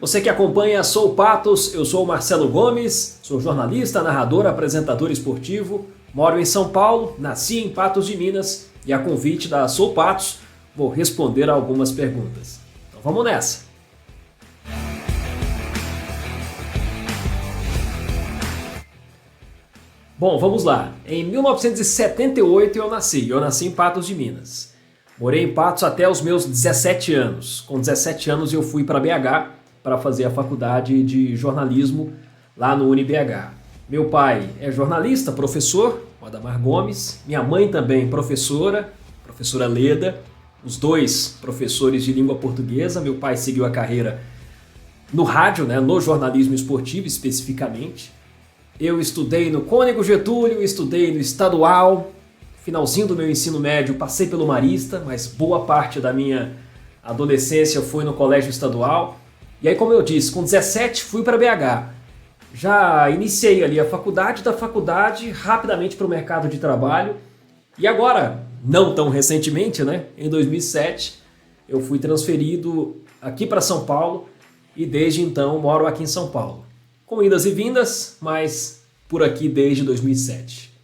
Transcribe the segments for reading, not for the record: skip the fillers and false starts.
Você que acompanha Sou Patos, eu sou o Marcelo Gomes, sou jornalista, narrador, apresentador esportivo, moro em São Paulo, nasci em Patos de Minas e a convite da Sou Patos vou responder a algumas perguntas. Então vamos nessa! Bom, vamos lá. Em 1978 eu nasci em Patos de Minas. Morei em Patos até os meus 17 anos. Com 17 anos eu fui para BH para fazer a faculdade de jornalismo lá no UniBH. Meu pai é jornalista, professor, o Adamar Gomes. Minha mãe também professora Leda. Os dois professores de língua portuguesa. Meu pai seguiu a carreira no rádio, no jornalismo esportivo especificamente. Eu estudei no Cônego Getúlio, estudei no Estadual, finalzinho do meu ensino médio passei pelo Marista, mas boa parte da minha adolescência foi no Colégio Estadual. E aí, como eu disse, com 17 fui para BH. Já iniciei ali a faculdade, da faculdade rapidamente para o mercado de trabalho. E agora, não tão recentemente, em 2007, eu fui transferido aqui para São Paulo e desde então moro aqui em São Paulo. Com idas e vindas, mas por aqui desde 2007.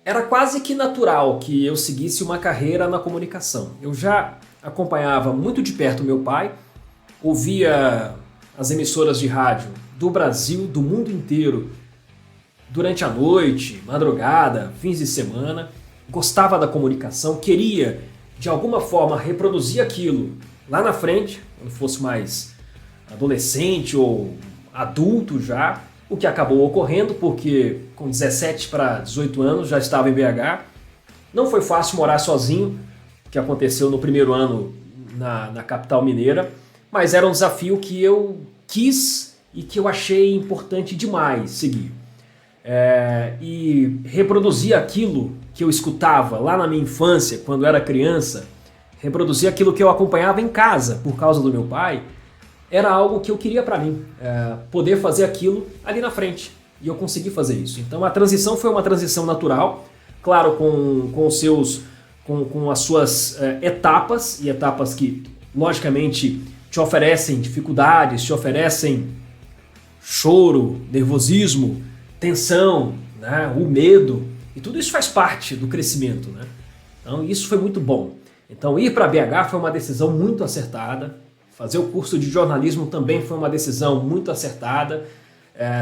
Era quase que natural que eu seguisse uma carreira na comunicação. Eu já acompanhava muito de perto meu pai, ouvia as emissoras de rádio do Brasil, do mundo inteiro, durante a noite, madrugada, fins de semana, gostava da comunicação, queria de alguma forma reproduzir aquilo lá na frente, quando fosse mais adolescente ou adulto já, o que acabou ocorrendo porque com 17 para 18 anos já estava em BH. Não foi fácil morar sozinho, o que aconteceu no primeiro ano na capital mineira, mas era um desafio que eu quis e que eu achei importante demais seguir. E reproduzir aquilo que eu escutava lá na minha infância, quando era criança, reproduzir aquilo que eu acompanhava em casa por causa do meu pai, era algo que eu queria para mim, poder fazer aquilo ali na frente. E eu consegui fazer isso. Então a transição foi uma transição natural, claro, com as suas etapas, e etapas que, logicamente, te oferecem dificuldades, te oferecem choro, nervosismo, tensão, o medo, e tudo isso faz parte do crescimento. Então isso foi muito bom. Então ir para BH foi uma decisão muito acertada, fazer o curso de jornalismo também foi uma decisão muito acertada,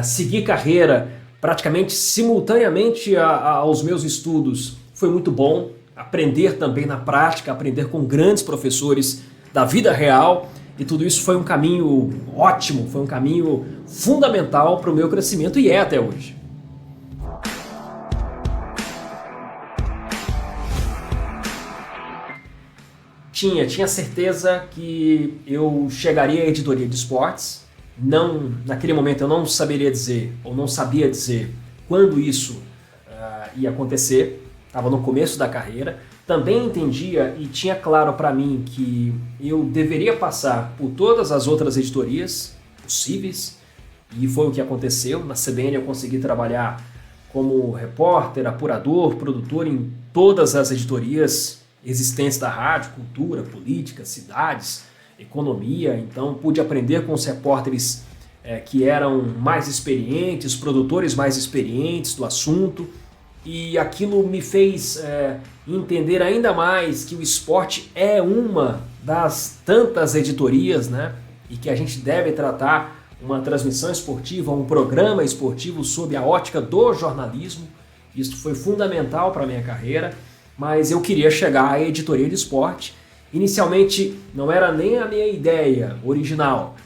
seguir carreira praticamente simultaneamente aos meus estudos foi muito bom, aprender também na prática, aprender com grandes professores da vida real, e tudo isso foi um caminho ótimo, foi um caminho fundamental para o meu crescimento e é até hoje. Tinha certeza que eu chegaria à editoria de esportes. Naquele momento eu não saberia dizer, ou não sabia dizer quando isso ia acontecer. Estava no começo da carreira. Também entendia e tinha claro para mim que eu deveria passar por todas as outras editorias possíveis, e foi o que aconteceu. Na CBN eu consegui trabalhar como repórter, apurador, produtor em todas as editorias existentes da rádio, cultura, política, cidades, economia. Então pude aprender com os repórteres que eram mais experientes, produtores mais experientes do assunto, e aquilo me fez entender ainda mais que o esporte é uma das tantas editorias, e que a gente deve tratar uma transmissão esportiva, um programa esportivo sob a ótica do jornalismo. Isso foi fundamental para a minha carreira, mas eu queria chegar à editoria de esporte. Inicialmente não era nem a minha ideia original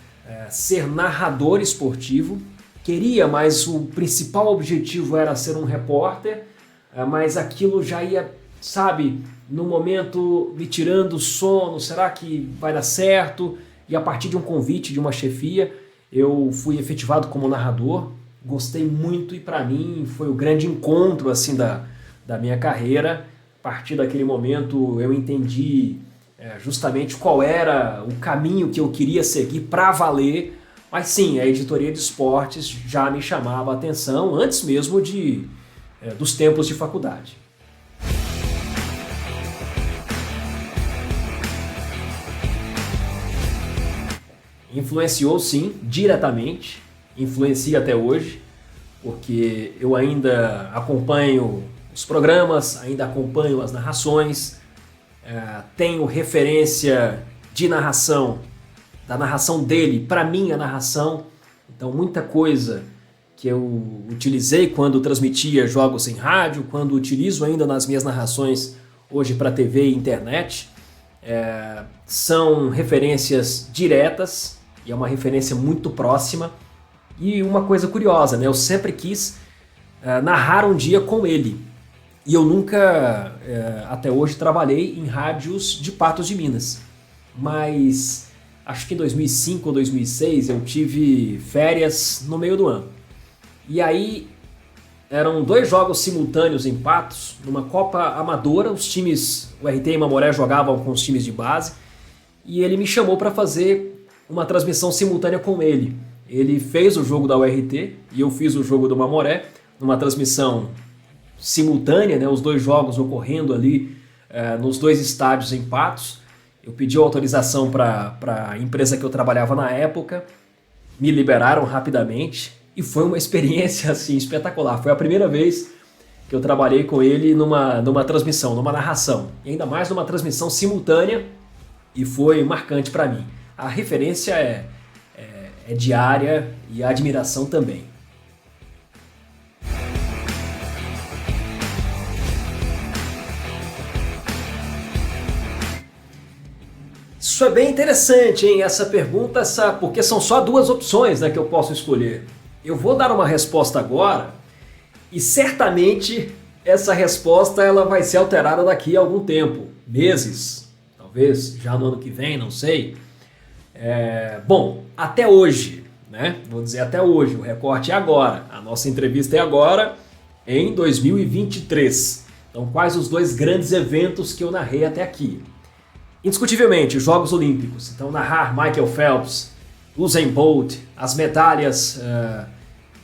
ser narrador esportivo, queria, mas o principal objetivo era ser um repórter, mas aquilo já ia, no momento me tirando o sono, será que vai dar certo? E a partir de um convite de uma chefia, eu fui efetivado como narrador, gostei muito e para mim foi o grande encontro da minha carreira. A partir daquele momento eu entendi justamente qual era o caminho que eu queria seguir para valer, mas sim, a editoria de esportes já me chamava a atenção antes mesmo dos tempos de faculdade. influenciou sim, diretamente, influencia até hoje, porque eu ainda acompanho os programas, ainda acompanho as narrações, tenho referência de narração, da narração dele para minha narração, então muita coisa que eu utilizei quando transmitia jogos em rádio, quando utilizo ainda nas minhas narrações hoje para TV e internet, são referências diretas e é uma referência muito próxima. E uma coisa curiosa, né? Eu sempre quis narrar um dia com ele. E eu nunca, até hoje, trabalhei em rádios de Patos de Minas. Mas acho que em 2005 ou 2006 eu tive férias no meio do ano. E aí eram 2 jogos simultâneos em Patos, numa Copa Amadora. Os times, o RT e Mamoré jogavam com os times de base. E ele me chamou para fazer uma transmissão simultânea com ele. Ele fez o jogo da URT e eu fiz o jogo do Mamoré, numa transmissão simultânea, né, os 2 jogos ocorrendo ali nos 2 estádios em Patos. Eu pedi autorização para a empresa que eu trabalhava na época, me liberaram rapidamente e foi uma experiência assim, espetacular. Foi a primeira vez que eu trabalhei com ele numa transmissão, numa narração, e ainda mais numa transmissão simultânea, e foi marcante para mim. A referência é diária e a admiração também. Isso é bem interessante, hein? Essa pergunta, porque são só 2 opções, né, que eu posso escolher. Eu vou dar uma resposta agora e certamente essa resposta ela vai ser alterada daqui a algum tempo, meses, talvez já no ano que vem, não sei. Bom, até hoje, né? Vou dizer até hoje, o recorte é agora, a nossa entrevista é agora, em 2023. Então, quais os 2 grandes eventos que eu narrei até aqui? Indiscutivelmente, os Jogos Olímpicos. Então, narrar Michael Phelps, Usain Bolt, as medalhas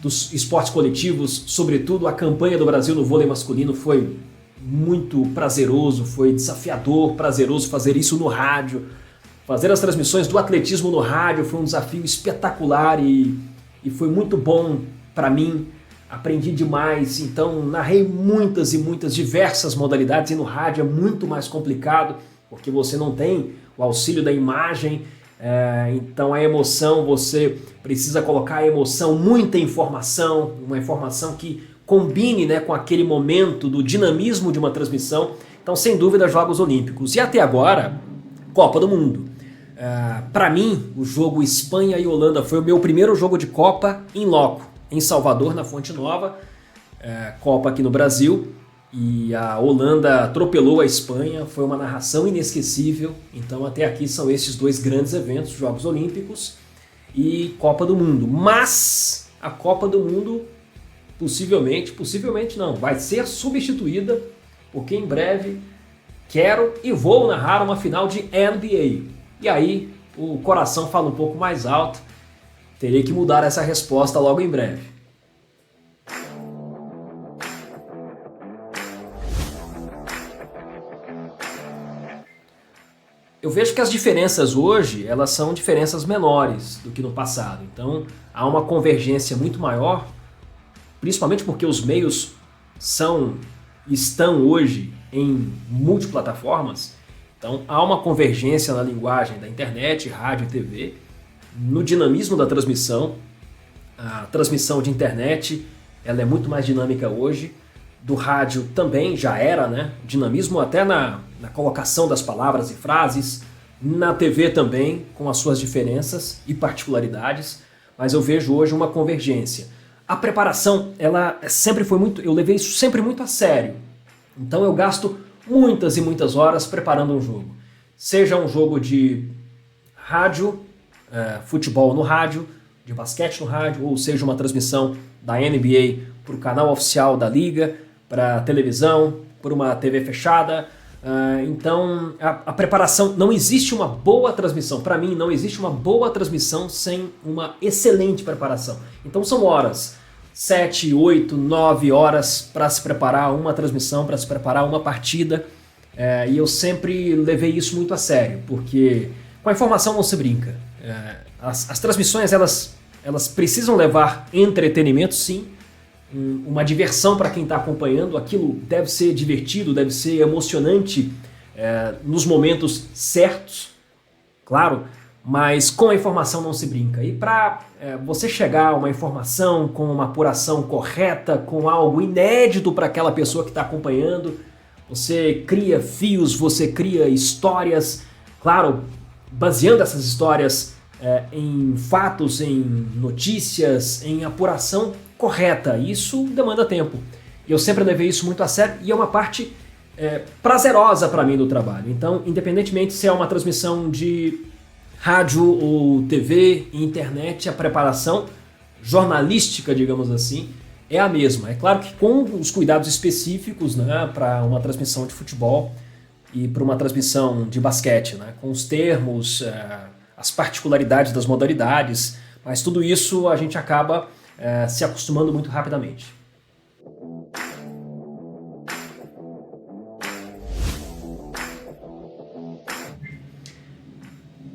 dos esportes coletivos, sobretudo a campanha do Brasil no vôlei masculino, foi muito prazeroso, foi desafiador, prazeroso fazer isso no rádio. Fazer as transmissões do atletismo no rádio foi um desafio espetacular e foi muito bom para mim. Aprendi demais, então narrei muitas e muitas diversas modalidades e no rádio é muito mais complicado porque você não tem o auxílio da imagem, então a emoção, você precisa colocar a emoção, muita informação, uma informação que combine, né, com aquele momento do dinamismo de uma transmissão. Então, sem dúvida, Jogos Olímpicos. E até agora, Copa do Mundo. Para mim, o jogo Espanha e Holanda foi o meu primeiro jogo de Copa em loco, em Salvador, na Fonte Nova, Copa aqui no Brasil, e a Holanda atropelou a Espanha, foi uma narração inesquecível. Então até aqui são esses 2 grandes eventos, Jogos Olímpicos e Copa do Mundo. Mas a Copa do Mundo possivelmente não, vai ser substituída, porque em breve quero e vou narrar uma final de NBA. E aí o coração fala um pouco mais alto, terei que mudar essa resposta logo em breve. Eu vejo que as diferenças hoje, elas são diferenças menores do que no passado. Então há uma convergência muito maior, principalmente porque os meios estão hoje em multiplataformas. Então há uma convergência na linguagem da internet, rádio e TV, no dinamismo da transmissão. A transmissão de internet ela é muito mais dinâmica hoje, do rádio também já era, né? Dinamismo até na colocação das palavras e frases, na TV também, com as suas diferenças e particularidades, mas eu vejo hoje uma convergência. A preparação, ela sempre foi muito, eu levei isso sempre muito a sério. Então eu gasto muitas e muitas horas preparando um jogo. Seja um jogo de rádio, futebol no rádio, de basquete no rádio, ou seja uma transmissão da NBA para o canal oficial da liga, para televisão, por uma TV fechada. Então a preparação, não existe uma boa transmissão, para mim não existe uma boa transmissão sem uma excelente preparação. Então são horas, 7, 8, 9 horas para se preparar uma transmissão, para se preparar uma partida, e eu sempre levei isso muito a sério, porque com a informação não se brinca. As transmissões, elas precisam levar entretenimento, sim, uma diversão para quem está acompanhando. Aquilo deve ser divertido, deve ser emocionante nos momentos certos, claro, mas com a informação não se brinca. E para você chegar a uma informação com uma apuração correta, com algo inédito para aquela pessoa que está acompanhando, você cria fios, você cria histórias, claro, baseando essas histórias em fatos, em notícias, em apuração correta. Isso demanda tempo. E eu sempre levei isso muito a sério e é uma parte prazerosa para mim do trabalho. Então, independentemente se é uma transmissão de rádio ou TV, internet, a preparação jornalística, digamos assim, é a mesma. É claro que com os cuidados específicos, né, para uma transmissão de futebol e para uma transmissão de basquete, né, com os termos, as particularidades das modalidades, mas tudo isso a gente acaba se acostumando muito rapidamente.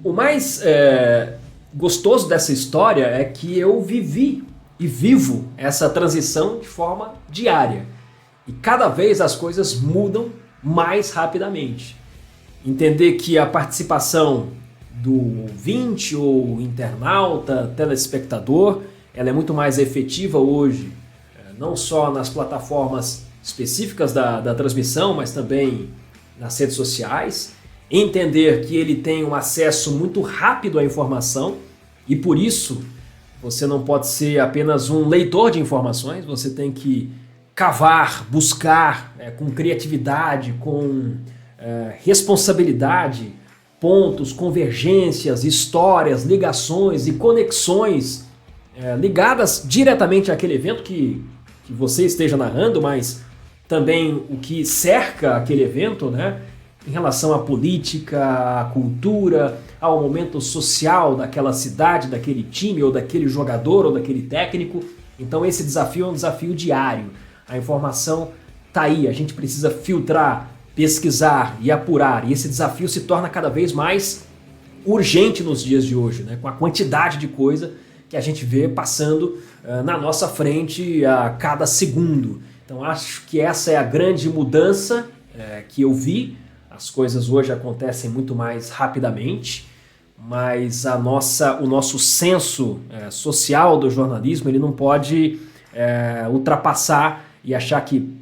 O mais gostoso dessa história é que eu vivi e vivo essa transição de forma diária. E cada vez as coisas mudam mais rapidamente. Entender que a participação do ouvinte ou internauta, telespectador, ela é muito mais efetiva hoje, não só nas plataformas específicas da transmissão, mas também nas redes sociais. Entender que ele tem um acesso muito rápido à informação e por isso você não pode ser apenas um leitor de informações, você tem que cavar, buscar com criatividade, com responsabilidade, pontos, convergências, histórias, ligações e conexões ligadas diretamente àquele evento que você esteja narrando, mas também o que cerca aquele evento, né? Em relação à política, à cultura, ao momento social daquela cidade, daquele time, ou daquele jogador, ou daquele técnico. Então esse desafio é um desafio diário. A informação está aí, a gente precisa filtrar, pesquisar e apurar. E esse desafio se torna cada vez mais urgente nos dias de hoje, né? Com a quantidade de coisa que a gente vê passando na nossa frente a cada segundo. Então acho que essa é a grande mudança que eu vi. As coisas hoje acontecem muito mais rapidamente, mas o nosso senso social do jornalismo ele não pode ultrapassar e achar que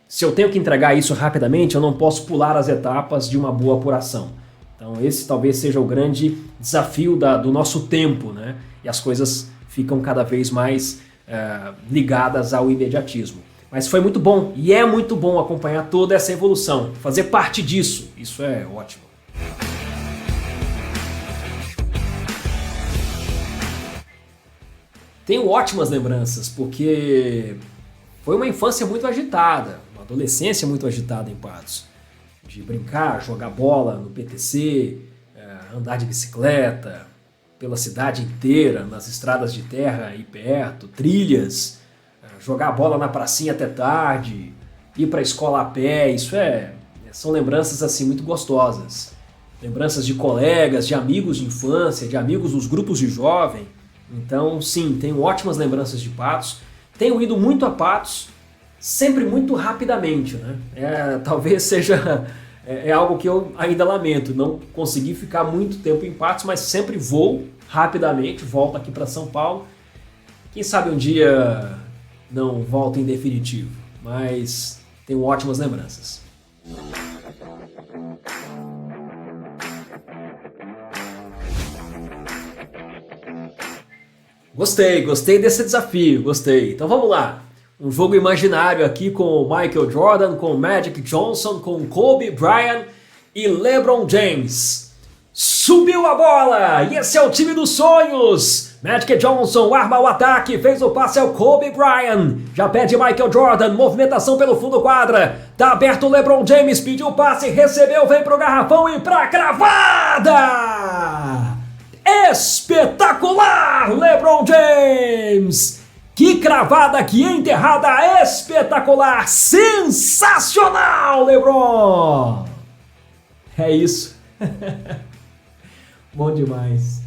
se eu tenho que entregar isso rapidamente, eu não posso pular as etapas de uma boa apuração. Então esse talvez seja o grande desafio do nosso tempo, né? E as coisas ficam cada vez mais ligadas ao imediatismo. Mas foi muito bom e é muito bom acompanhar toda essa evolução, fazer parte disso, isso é ótimo. Tenho ótimas lembranças, porque foi uma infância muito agitada, uma adolescência muito agitada em Patos. De brincar, jogar bola no PTC, andar de bicicleta pela cidade inteira, nas estradas de terra aí perto, trilhas, jogar bola na pracinha até tarde, ir para a escola a pé, são lembranças assim muito gostosas. Lembranças de colegas, de amigos de infância, de amigos dos grupos de jovem. Então, sim, tenho ótimas lembranças de Patos. Tenho ido muito a Patos, sempre muito rapidamente, né? Talvez seja algo que eu ainda lamento, não consegui ficar muito tempo em Patos, mas sempre vou rapidamente, volto aqui para São Paulo. Quem sabe um dia não volto em definitivo, mas tenho ótimas lembranças. Gostei desse desafio, gostei. Então vamos lá. Um jogo imaginário aqui com Michael Jordan, com Magic Johnson, com Kobe Bryant e LeBron James. Subiu a bola! E esse é o time dos sonhos! Magic Johnson arma o ataque, fez o passe ao Kobe Bryant. Já pede Michael Jordan, movimentação pelo fundo quadra. Tá aberto o LeBron James, pediu o passe, recebeu, vem pro garrafão e pra cravada! Espetacular, LeBron James! Que cravada, que enterrada espetacular! Sensacional, LeBron! É isso. Bom demais.